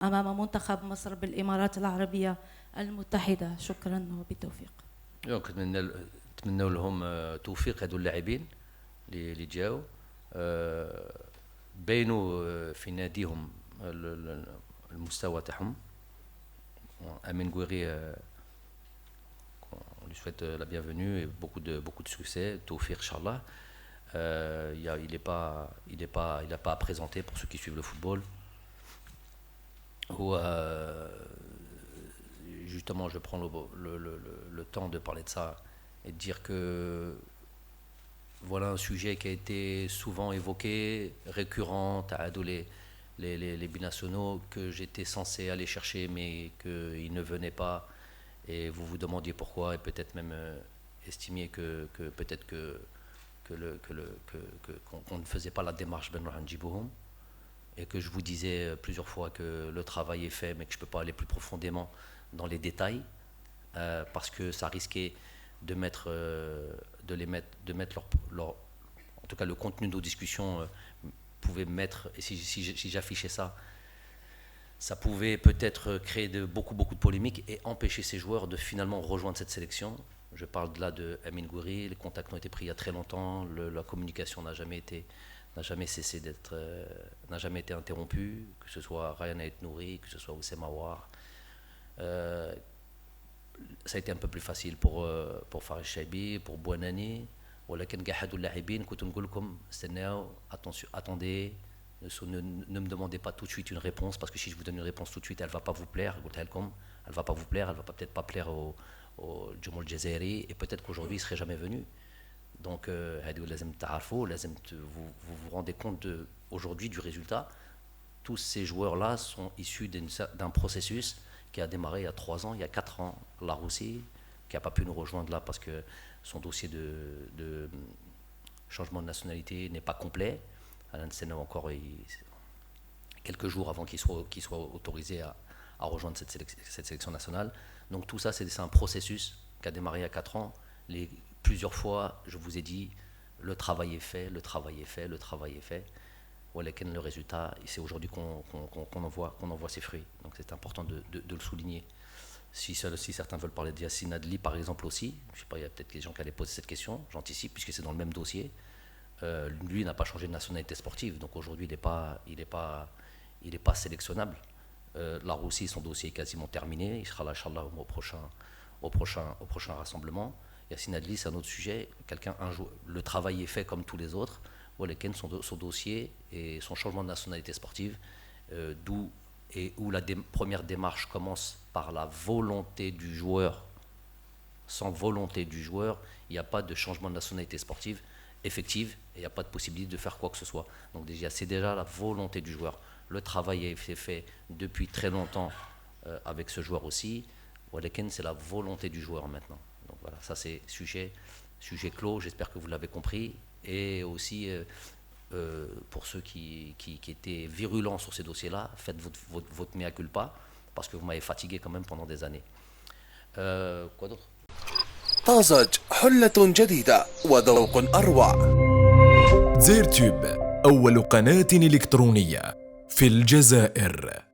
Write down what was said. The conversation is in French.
أمام منتخب مصر بالإمارات العربية المتحدة. شكرا وبالتوفيق. نتمنى لهم توفيق هذو اللاعبين اللي جاوا بينوا في ناديهم المستوى تاعهم. Amine Gouiri, on lui souhaite la bienvenue et beaucoup de succès. Tawfiq, Inch'Allah. Il n'a pas à présenter pour ceux qui suivent le football. Justement, je prends le temps de parler de ça et de dire que voilà un sujet qui a été souvent évoqué, récurrent, les binationaux que j'étais censé aller chercher mais qu'ils ne venaient pas, et vous vous demandiez pourquoi, et peut-être même estimiez que peut-être qu'on ne faisait pas la démarche Ben Ranjibouhum, et que je vous disais plusieurs fois que le travail est fait mais que je ne peux pas aller plus profondément dans les détails parce que ça risquait de mettre leur en tout cas le contenu de nos discussions pouvait mettre, et si j'affichais ça pouvait peut-être créer beaucoup de polémiques et empêcher ces joueurs de finalement rejoindre cette sélection. Je parle là de Amine Gouiri, les contacts ont été pris il y a très longtemps, la communication n'a jamais été interrompue, que ce soit Ryan Aït-Nouri, que ce soit Oussem Aouar. Ça a été un peu plus facile pour Farid Chaibi, pour Bouanani. ولكن كاع هادو اللاعبين كنت نقول لكم استناو, attendez, ne me demandez pas tout de suite une réponse, parce que si je vous donne une réponse tout de suite elle va pas vous plaire, elle va peut-être pas plaire au Djomoul Jazairi, et peut-être qu'aujourd'hui il serait jamais venu. Donc vous vous rendez compte aujourd'hui du résultat. Tous ces joueurs là sont issus d'un processus qui a démarré il y a 3 ans, il y a 4 ans. Laroussi, qui n'a pas pu nous rejoindre là parce que son dossier de changement de nationalité n'est pas complet. Alain Senna encore quelques jours avant qu'il soit autorisé à rejoindre cette sélection nationale. Donc tout ça, c'est un processus qui a démarré il y a 4 ans. Plusieurs fois, je vous ai dit, le travail est fait. Le résultat, c'est aujourd'hui qu'on en voit ses fruits. Donc c'est important de le souligner. Si certains veulent parler de Yassine Adli par exemple aussi, je ne sais pas, il y a peut-être des gens qui allaient poser cette question, j'anticipe puisque c'est dans le même dossier. Lui n'a pas changé de nationalité sportive, donc aujourd'hui il n'est pas sélectionnable. Laroussi, son dossier est quasiment terminé, il sera là Inch'Allah au prochain rassemblement. Yassine Adli, c'est un autre sujet, le travail est fait comme tous les autres. Son dossier et son changement de nationalité sportive, où la première démarche commence par la volonté du joueur. Sans volonté du joueur, il n'y a pas de changement de nationalité sportive effective et il n'y a pas de possibilité de faire quoi que ce soit. Donc déjà, c'est déjà la volonté du joueur. Le travail est fait depuis très longtemps avec ce joueur aussi. C'est la volonté du joueur maintenant. Donc voilà, ça c'est sujet clos, j'espère que vous l'avez compris. Et aussi, pour ceux qui étaient virulents sur ces dossiers-là, faites votre mea culpa, parce que vous m'avez fatigué quand même pendant des années. Quoi d'autre? طازج حلة جديدة وذوق أروع. زيرتيوب أول قناة إلكترونية في الجزائر.